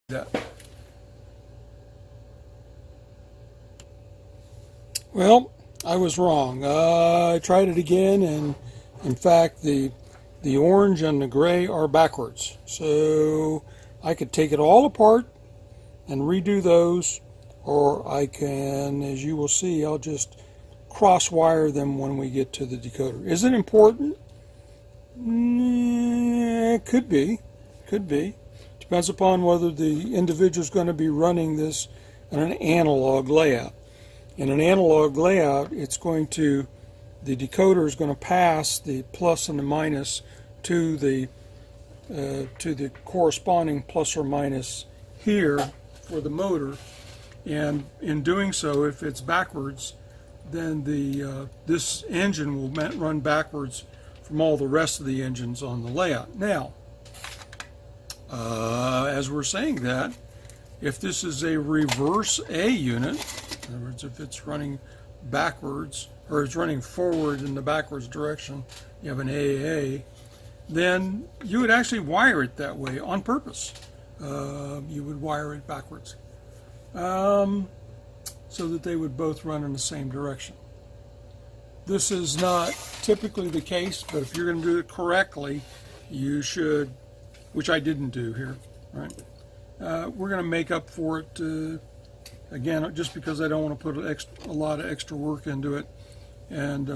that. Well, I was wrong. I tried it again, and in fact, the orange and the gray are backwards. So I could take it all apart and redo those, or I can, as you will see, I'll just cross wire them when we get to the decoder. Is it important? Could be. Depends upon whether the individual is going to be running this in an analog layout. In an analog layout, the decoder is going to pass the plus and the minus to the corresponding plus or minus here for the motor, and in doing so, if it's backwards, then this engine will run backwards from all the rest of the engines on the layout. Now, as we're saying that, if this is a reverse A unit, in other words, if it's running backwards, or it's running forward in the backwards direction, you have an AA, then you would actually wire it that way on purpose. You would wire it backwards so that they would both run in the same direction. This is not typically the case, but if you're going to do it correctly, you should, which I didn't do here, right? We're going to make up for it, again, just because I don't want to put a lot of extra work into it, and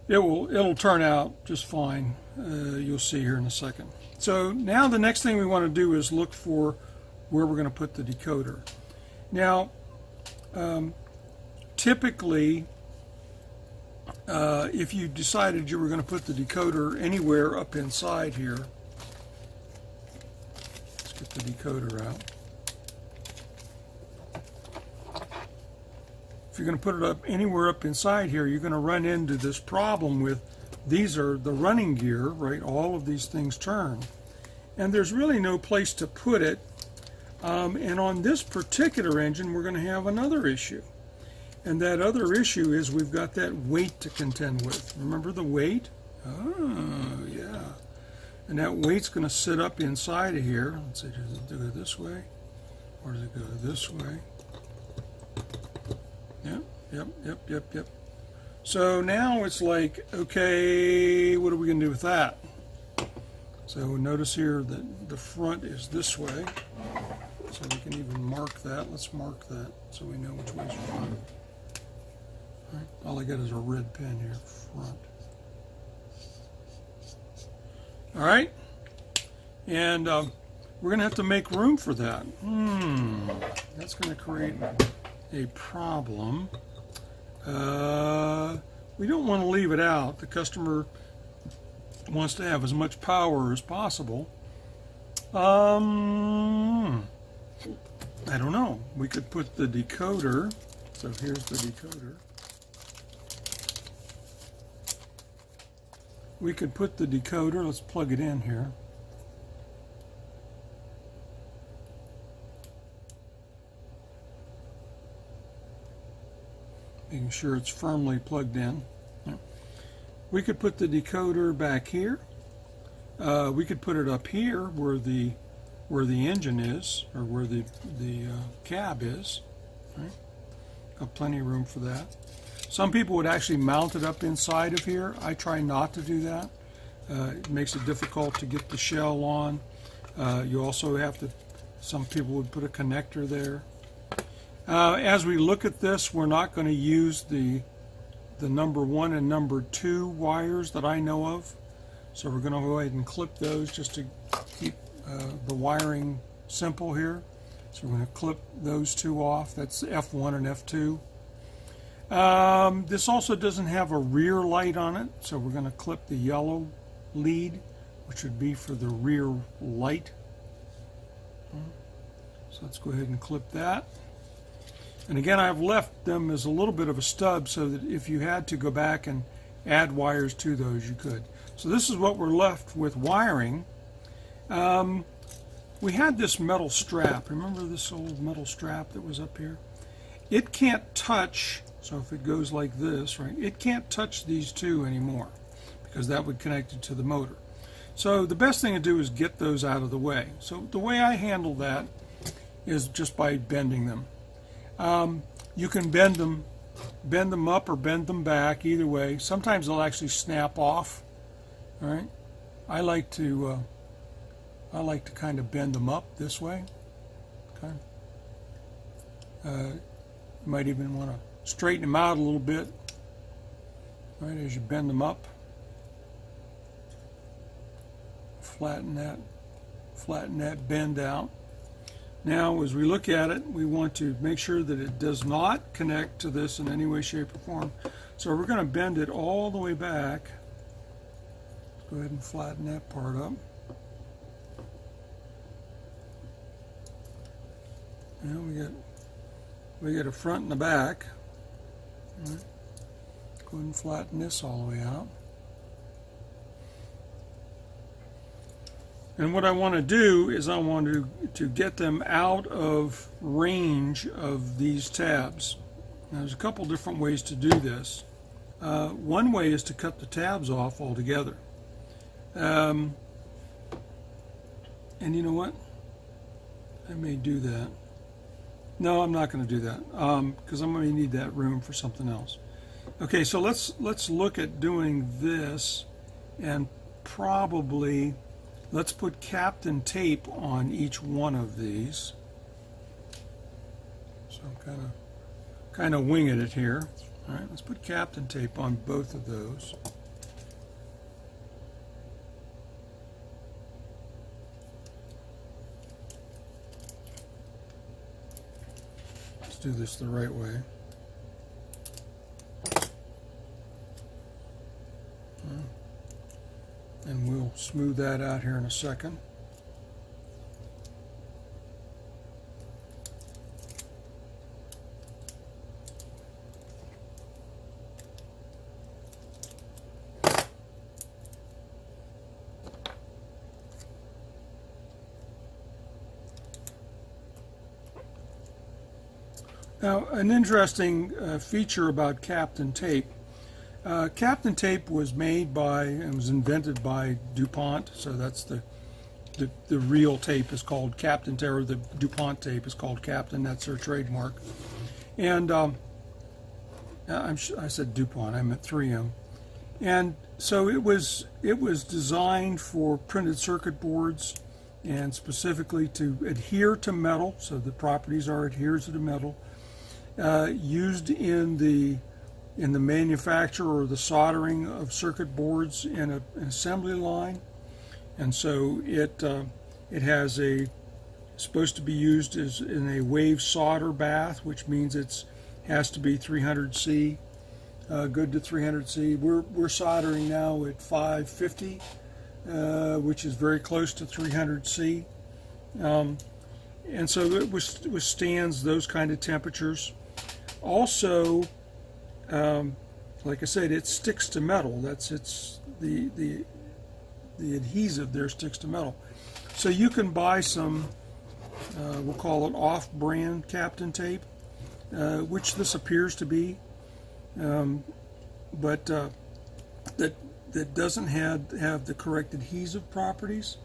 it'll turn out just fine. You'll see here in a second. So now the next thing we want to do is look for where we're going to put the decoder. Now, typically, if you decided you were going to put the decoder anywhere up inside here, let's get the decoder out. If you're going to put it up anywhere up inside here, you're going to run into this problem with these are the running gear, right? All of these things turn, and there's really no place to put it. And on this particular engine, we're going to have another issue. And that other issue is we've got that weight to contend with. Remember the weight? Oh, yeah. And that weight's going to sit up inside of here. Let's see, does it go this way? Or does it go this way? Yep. So now it's like, okay, what are we going to do with that? So notice here that the front is this way. So we can even mark that. Let's mark that so we know which way's front. All right. All I got is a red pen here, front. All right. And we're going to have to make room for that. That's going to create a problem. We don't want to leave it out. The customer wants to have as much power as possible. I don't know. We could put the decoder. So here's the decoder. We could put the decoder. Let's plug it in here. Making sure it's firmly plugged in. We could put the decoder back here. We could put it up here where the engine is, or where the cab is. Right? Got plenty of room for that. Some people would actually mount it up inside of here. I try not to do that. It makes it difficult to get the shell on. You also have to. Some people would put a connector there. As we look at this, we're not going to use the number 1 and number 2 wires that I know of. So we're going to go ahead and clip those just to keep the wiring simple here. So we're going to clip those two off. That's F1 and F2. This also doesn't have a rear light on it, so we're going to clip the yellow lead, which would be for the rear light. So let's go ahead and clip that. And again, I've left them as a little bit of a stub so that if you had to go back and add wires to those, you could. So this is what we're left with wiring. We had this metal strap. Remember this old metal strap that was up here? It can't touch, so if it goes like this, right, it can't touch these two anymore because that would connect it to the motor. So the best thing to do is get those out of the way. So the way I handle that is just by bending them. You can bend them up or bend them back, either way. Sometimes they'll actually snap off. All right. I like to kind of bend them up this way. Okay. You might even want to straighten them out a little bit, right, as you bend them up. Flatten that bend out. Now, as we look at it, we want to make sure that it does not connect to this in any way, shape, or form. So we're going to bend it all the way back. Let's go ahead and flatten that part up. Now we get a front and a back. All right. Go ahead and flatten this all the way out. And what I want to do is I want to get them out of range of these tabs. Now, there's a couple different ways to do this. One way is to cut the tabs off altogether. And you know what? I may do that. No, I'm not going to do that because I'm going to need that room for something else. Okay, so let's look at doing this, and probably let's put Captain tape on each one of these. So I'm kind of winging it here. All right, let's put Captain tape on both of those. Let's do this the right way. And we'll smooth that out here in a second. Now, an interesting feature about Captain tape. Captain tape was made by and was invented by DuPont, so that's the real tape is called Captain tape, or the DuPont tape is called Captain. That's their trademark. And I said DuPont, I meant 3M. And so it was designed for printed circuit boards, and specifically to adhere to metal, so the properties are adhered to the metal. Used in the manufacture or the soldering of circuit boards in an assembly line, and so it has supposed to be used as in a wave solder bath, which means has to be 300 C, good to 300 C. We're soldering now at 550, which is very close to 300 C, and so it withstands those kind of temperatures. Also, like I said, it sticks to metal. The adhesive there sticks to metal. So you can buy some, we'll call it off-brand Captain tape, which this appears to be, but that doesn't have the correct adhesive properties.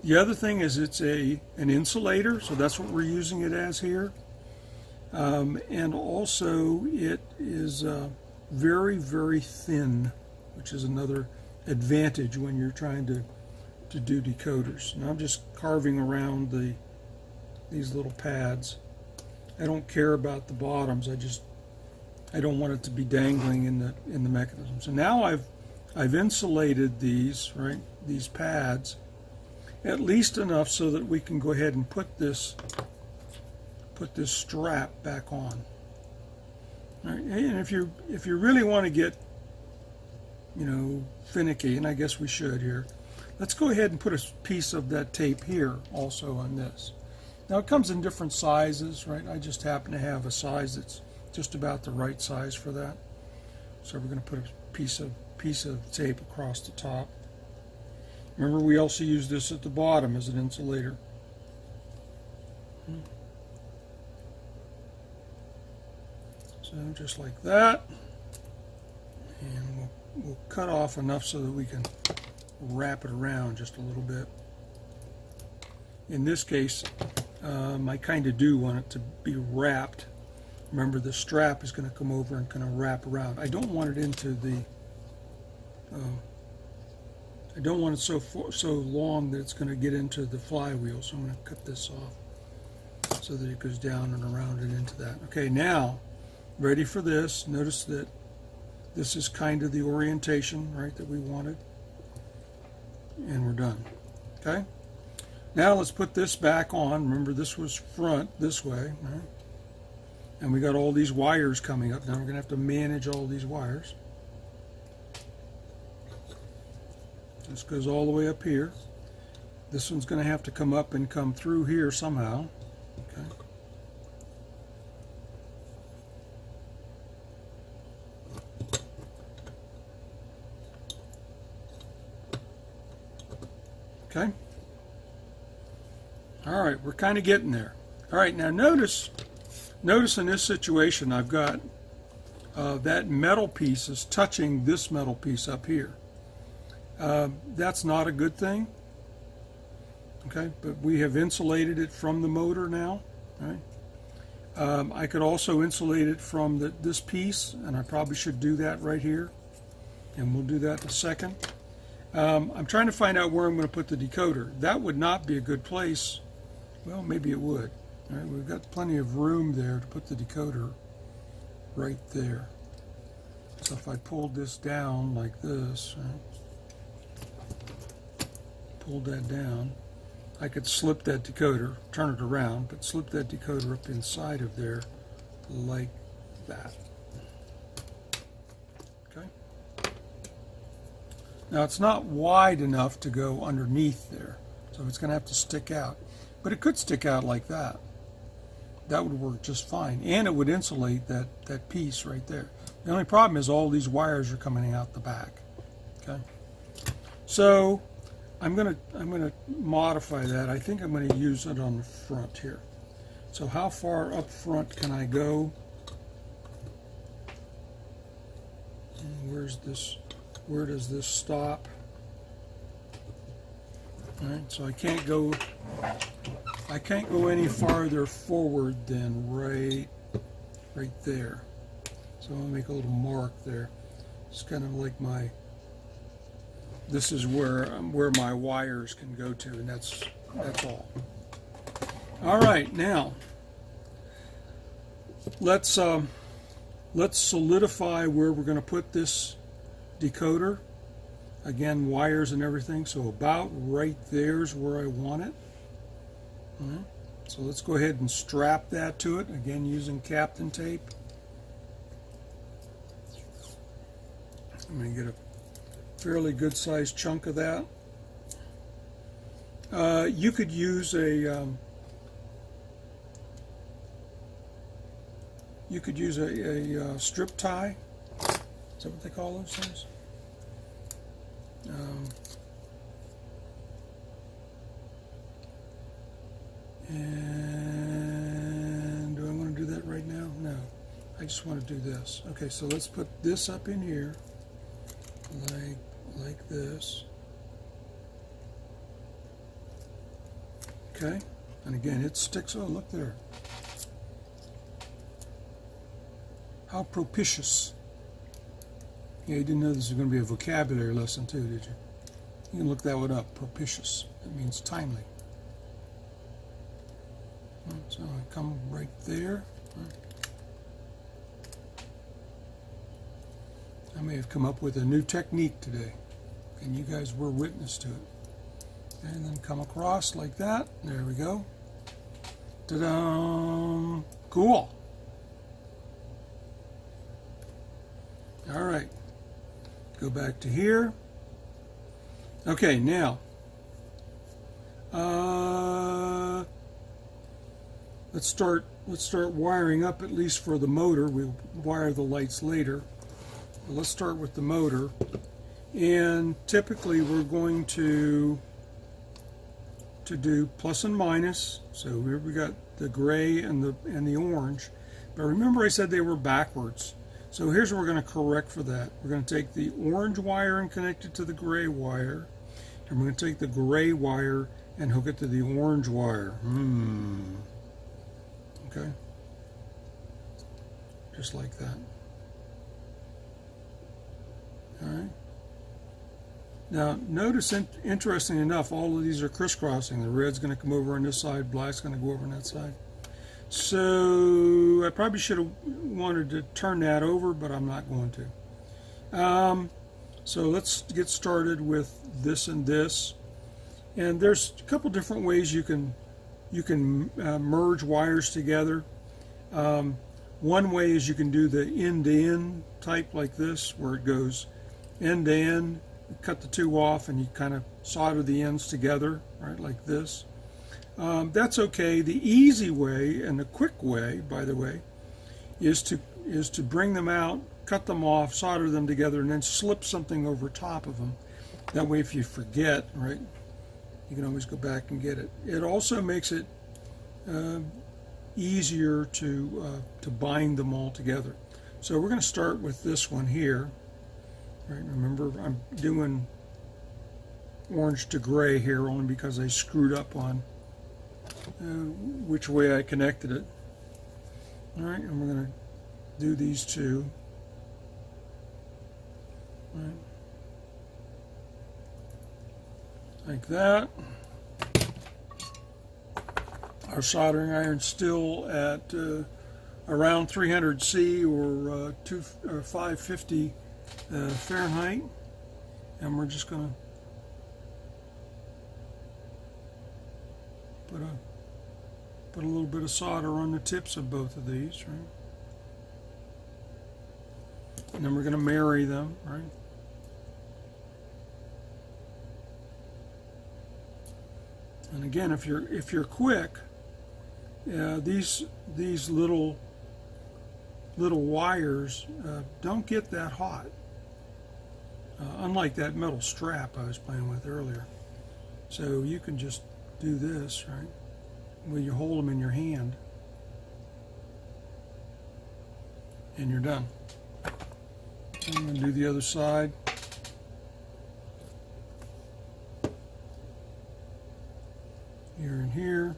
The other thing is it's an insulator, so that's what we're using it as here. And also it is very, very thin, which is another advantage when you're trying to do decoders. Now I'm just carving around these little pads. I don't care about the bottoms. I don't want it to be dangling in the mechanism. So now I've insulated these pads at least enough so that we can go ahead and put this strap back on. All right, and if you really want to get finicky, and I guess we should here, let's go ahead and put a piece of that tape here also on this. Now it comes in different sizes, right? I just happen to have a size that's just about the right size for that. So we're going to put a piece of tape across the top. Remember, we also use this at the bottom as an insulator. So just like that, and we'll cut off enough so that we can wrap it around just a little bit. In this case, I kind of do want it to be wrapped. Remember, the strap is going to come over and kind of wrap around. I don't want it into the, I don't want it so long that it's going to get into the flywheel. So I'm going to cut this off so that it goes down and around and into that. Okay, now, ready for this. Notice that this is kind of the orientation, right, that we wanted. And we're done. Okay? Now let's put this back on. Remember, this was front this way, right? And we got all these wires coming up. Now we're going to have to manage all these wires. This goes all the way up here. This one's going to have to come up and come through here somehow. Okay. Okay. All right, we're kind of getting there. All right, now notice in this situation, I've got that metal piece is touching this metal piece up here. That's not a good thing. Okay, but we have insulated it from the motor now. Right? I could also insulate it from this piece, and I probably should do that right here. And we'll do that in a second. I'm trying to find out where I'm going to put the decoder. That would not be a good place. Well, maybe it would. All right, we've got plenty of room there to put the decoder right there. So if I pulled this down like this, right, pulled that down, I could slip that decoder, turn it around, but slip that decoder up inside of there like that. Okay. Now it's not wide enough to go underneath there, so it's going to have to stick out. But it could stick out like that. That would work just fine, and it would insulate that piece right there. The only problem is all these wires are coming out the back. Okay, so I'm gonna modify that. I think I'm going to use it on the front here. So how far up front can I go? And where's this? Where does this stop? All right, so I can't go any farther forward than right there. So I'll make a little mark there. It's kind of like this is where my wires can go to, and that's all. All right, now let's solidify where we're going to put this decoder. Again, wires and everything, so about right there's where I want it. All right. So let's go ahead and strap that to it, again using Captain tape. I'm going to get a fairly good sized chunk of that. You could use a strip tie. Is that what they call those things? And do I want to do that right now? No, I just want to do this. Okay, so let's put this up in here, like this. Okay, and again it sticks. Oh, look there. How propitious. Yeah, you didn't know this was going to be a vocabulary lesson too, did you? You can look that one up. Propitious. That means timely. So I come right there. I may have come up with a new technique today, and you guys were witness to it. And then come across like that. There we go. Ta-da! Cool. All right. Go back to here. Okay, now let's start wiring up, at least for the motor. We'll wire the lights later. But let's start with the motor. And typically we're going to do plus and minus. So here we got the gray and the orange. But remember I said they were backwards. So here's what we're going to correct for that. We're going to take the orange wire and connect it to the gray wire. I'm going to take the gray wire and hook it to the orange wire. Okay. Just like that. All right. Now, notice, interesting enough, all of these are crisscrossing. The red's going to come over on this side, black's going to go over on that side. So I probably should have wanted to turn that over, but I'm not going to. So let's get started with this and this. And there's a couple different ways you can merge wires together. One way is you can do the end-to-end type like this, where it goes end-to-end. You cut the two off and you kind of solder the ends together, right, like this. That's okay. The easy way and the quick way, by the way, is to bring them out, cut them off, solder them together, and then slip something over top of them. That way, if you forget, right, you can always go back and get it. It also makes it easier to bind them all together. So we're going to start with this one here. Right, remember, I'm doing orange to gray here only because I screwed up on which way I connected it. All right, and we're going to do these two. All right. Like that. Our soldering iron's still at around 300 C or 550 Fahrenheit, and we're just going to put a little bit of solder on the tips of both of these, right? And then we're going to marry them, right? And again, if you're quick, these little wires don't get that hot. Unlike that metal strap I was playing with earlier. So you can just do this, right? When you hold them in your hand, and you're done. I'm going to do the other side. Here and here.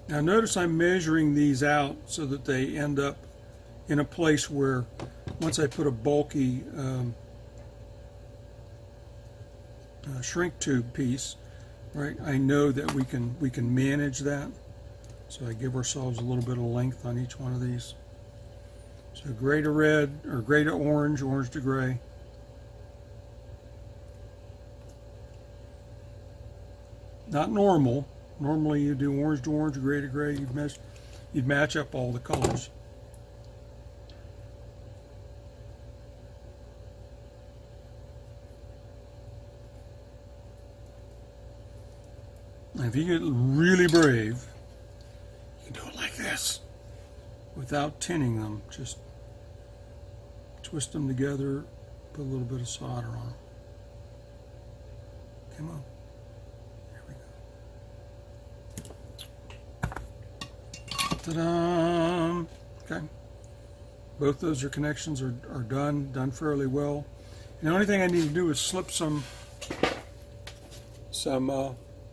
Now notice I'm measuring these out so that they end up in a place where once I put a bulky shrink tube piece, right, I know that we can manage that. So I give ourselves a little bit of length on each one of these. So gray to red, or gray to orange, orange to gray. Not normal. Normally you do orange to orange, gray to gray. You'd match up all the colors. And if you get really brave, you can do it like this without tinning them. Just twist them together, put a little bit of solder on them. Come on. Ta-da! Okay. Both those connections are done fairly well. And the only thing I need to do is slip some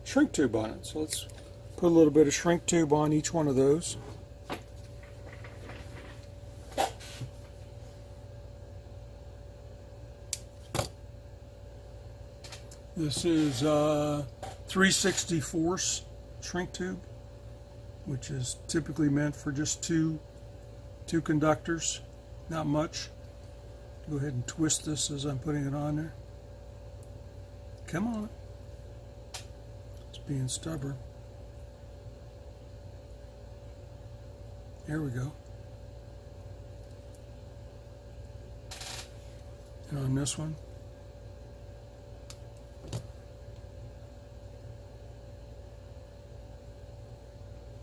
shrink tube on it. So let's put a little bit of shrink tube on each one of those. This is 3/64 shrink tube, which is typically meant for just two conductors, not much. Go ahead and twist this as I'm putting it on there. Come on. It's being stubborn. There we go. And on this one.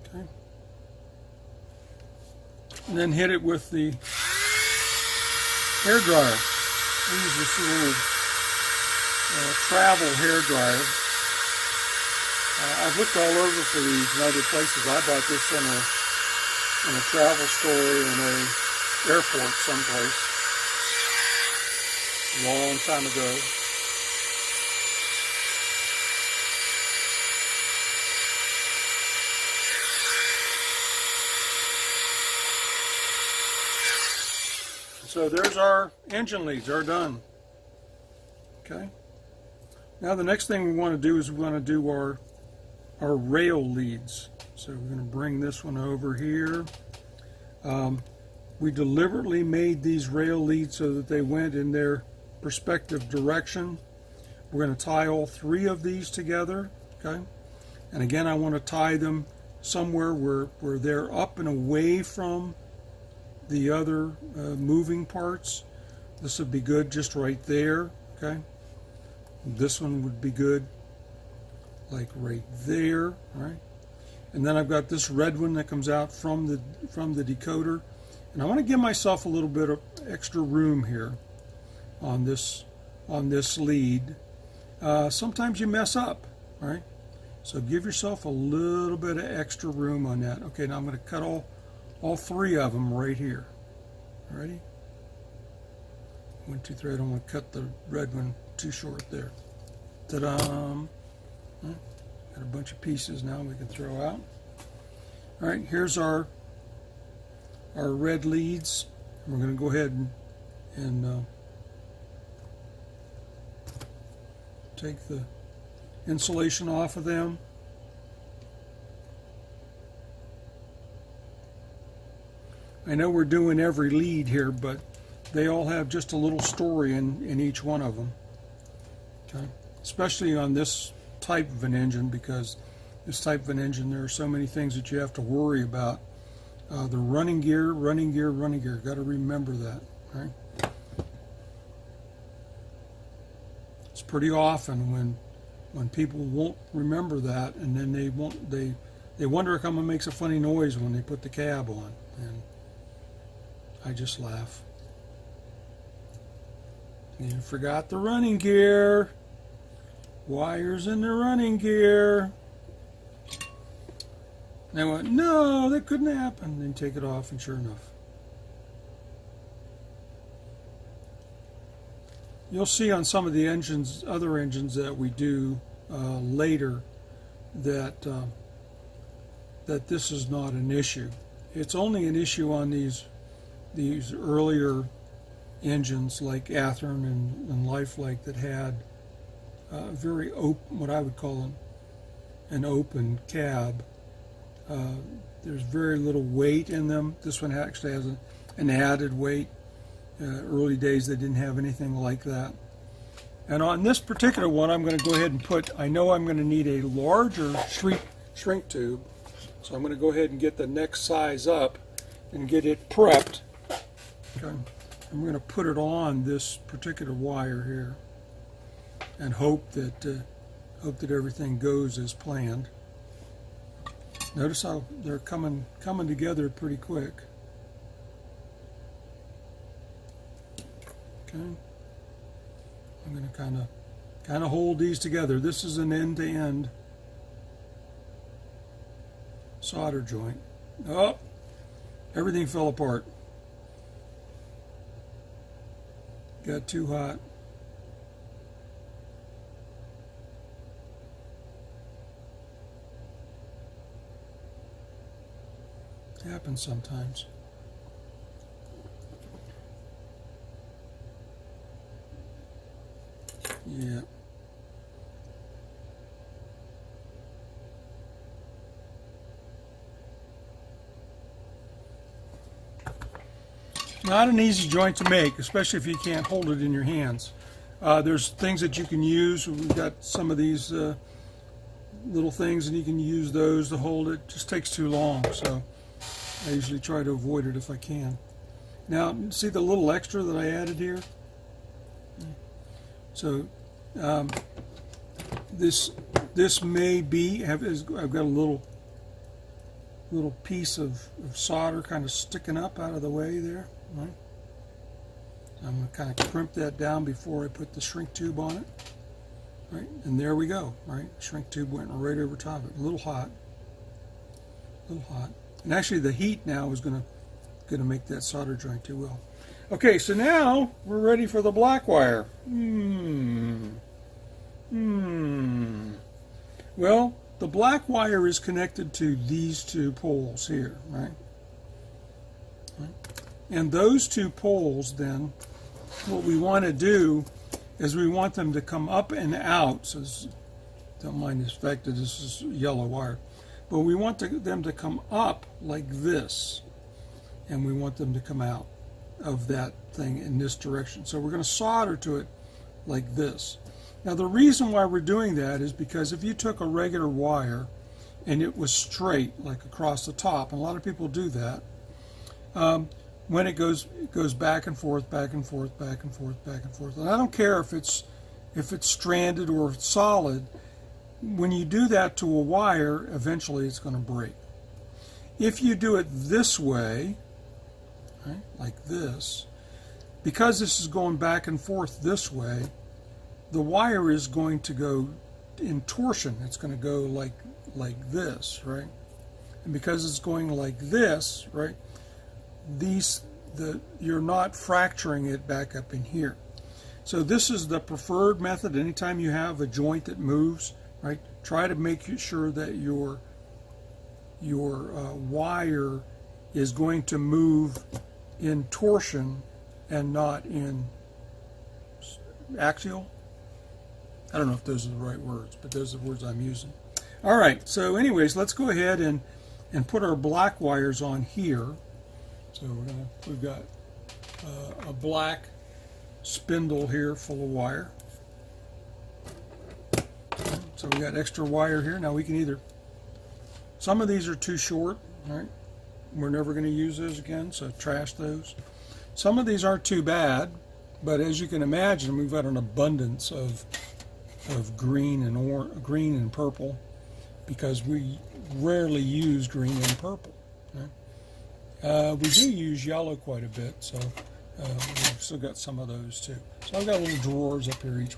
Okay. And then hit it with the hair dryer. I use this little travel hair dryer. I've looked all over for these in other places. I bought this in a travel store in a airport someplace a long time ago. So there's our engine leads, they're done. Okay. Now the next thing we want to do is we want to do our rail leads. So we're going to bring this one over here. We deliberately made these rail leads so that they went in their respective direction. We're going to tie all three of these together. Okay. And again, I want to tie them somewhere where they're up and away from the other moving parts. This would be good just right there. Okay. This one would be good like right there. All right. And then I've got this red one that comes out from the decoder, and I want to give myself a little bit of extra room here on this lead. Sometimes you mess up, all right? So give yourself a little bit of extra room on that. Okay, now I'm going to cut all three of them right here. Ready? 1, 2, 3. I don't want to cut the red one too short there. Ta-da! Got a bunch of pieces now we can throw out. All right, here's our red leads. We're going to go ahead and take the insulation off of them. I know we're doing every lead here, but they all have just a little story in each one of them. Okay, especially on this type of an engine, because this type of an engine, there are so many things that you have to worry about. The running gear. Got to remember that, right? It's pretty often when people won't remember that, and then they wonder how come it makes a funny noise when they put the cab on, and I just laugh. You forgot the running gear. Wires in the running gear. And I went, no, that couldn't happen. Then take it off, and sure enough. You'll see on some of the engines, other engines that we do later, that this is not an issue. It's only an issue on these earlier engines like Athearn and Lifelike that had very open, what I would call an open cab. There's very little weight in them. This one actually has an added weight. Early days they didn't have anything like that. And on this particular one, I'm going to go ahead and I know I'm going to need a larger shrink tube, so I'm going to go ahead and get the next size up and get it prepped. Okay. I'm going to put it on this particular wire here and hope that everything goes as planned. Notice how they're coming together pretty quick. Okay. I'm going to kind of hold these together. This is an end-to-end solder joint. Oh, everything fell apart. Got too hot. Happens sometimes. Yeah. Not an easy joint to make, especially if you can't hold it in your hands. There's things that you can use. We've got some of these little things, and you can use those to hold it. It just takes too long, so I usually try to avoid it if I can. Now, see the little extra that I added here? So this may be, I've got a little piece of solder kind of sticking up out of the way there. Right? I'm going to kind of crimp that down before I put the shrink tube on it. Right? And there we go. Right? Shrink tube went right over top of it. A little hot. And actually the heat now is going to going to make that solder joint too well. Okay, so now we're ready for the black wire. Well, the black wire is connected to these two poles here, right? And those two poles, then, what we want to do is we want them to come up and out. So don't mind the fact that this is yellow wire. But we want them to come up like this. And we want them to come out of that thing in this direction. So we're going to solder to it like this. Now the reason why we're doing that is because if you took a regular wire and it was straight, like across the top, and a lot of people do that, when it goes back and forth, back and forth, back and forth, back and forth. And I don't care if it's stranded or solid. When you do that to a wire, eventually it's going to break. If you do it this way, right, like this, because this is going back and forth this way, the wire is going to go in torsion. It's going to go like this, right? And because it's going like this, right, you're not fracturing it back up in here. So this is the preferred method. Anytime you have a joint that moves, right, try to make sure that your wire is going to move in torsion and not in axial. I don't know if those are the right words, but those are the words I'm using. All right, so anyways, let's go ahead and put our black wires on here. So we've got a black spindle here full of wire. So we got extra wire here. Now we can either, some of these are too short, right? We're never going to use those again, so trash those. Some of these aren't too bad, but as you can imagine, we've got an abundance of green and purple, because we rarely use green and purple. Right? We do use yellow quite a bit, so we've still got some of those too. So I've got little drawers up here, each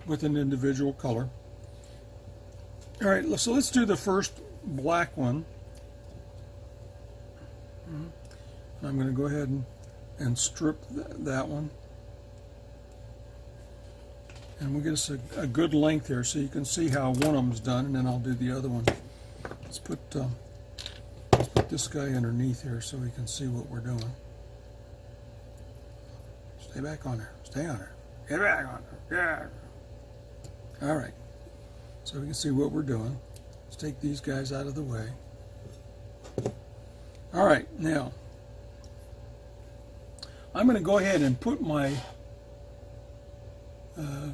with an individual color. All right, so let's do the first black one. I'm going to go ahead and strip that one. And we'll get us a good length here so you can see how one of them's done, and then I'll do the other one. Let's put this guy underneath here so we can see what we're doing. Stay back on there. Stay on there. Get back on there. Yeah. All right. So we can see what we're doing. Let's take these guys out of the way. All right. Now, I'm going to go ahead and put my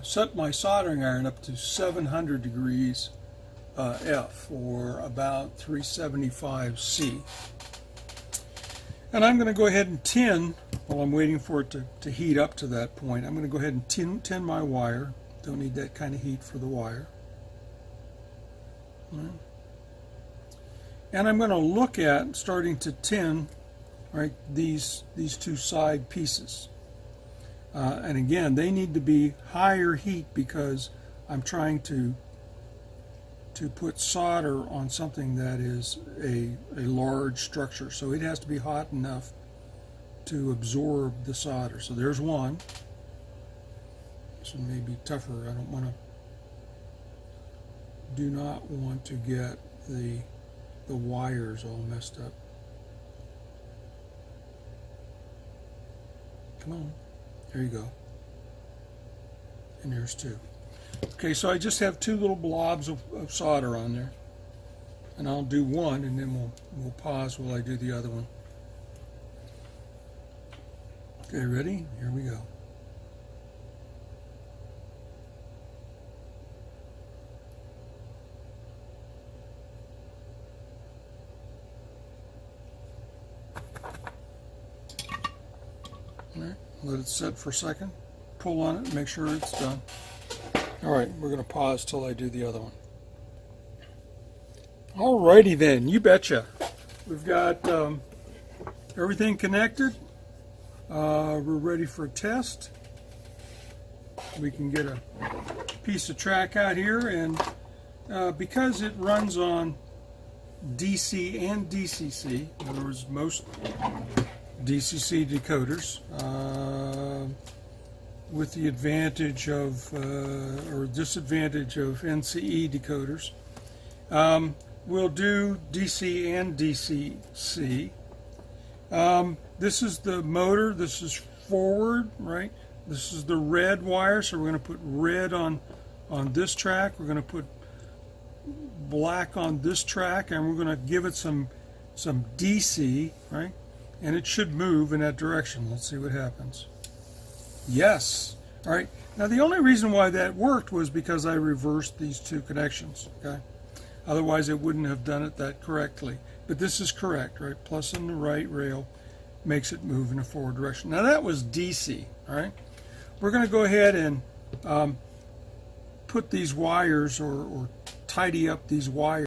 set my soldering iron up to 700 degrees F, or about 375 C. And I'm going to go ahead and tin, while I'm waiting for it to heat up to that point, I'm going to go ahead and tin my wire. Don't need that kind of heat for the wire. Right. And I'm going to look at starting to tin, right, these two side pieces. And again, they need to be higher heat because I'm trying to put solder on something that is a large structure. So it has to be hot enough to absorb the solder. So there's one. This one may be tougher. I do not want to get the wires all messed up. Come on. There you go. And there's two. Okay, so I just have two little blobs of solder on there. And I'll do one, and then we'll pause while I do the other one. Okay, ready? Here we go. All right, let it set for a second. Pull on it, make sure it's done. All right, we're going to pause till I do the other one. Alrighty then, you betcha. We've got everything connected. We're ready for a test. We can get a piece of track out here, and because it runs on DC and DCC. In other words, most DCC decoders, with the advantage of or disadvantage of NCE decoders. We'll do DC and DCC. This is the motor. This is forward, right? This is the red wire, so we're going to put red on this track. We're going to put black on this track, and we're going to give it some DC, right? And it should move in that direction. Let's see what happens. Yes. All right. Now the only reason why that worked was because I reversed these two connections. Okay. Otherwise, it wouldn't have done it that correctly. But this is correct, right? Plus on the right rail makes it move in a forward direction. Now that was DC. All right. We're going to go ahead and put these wires or tidy up these wires.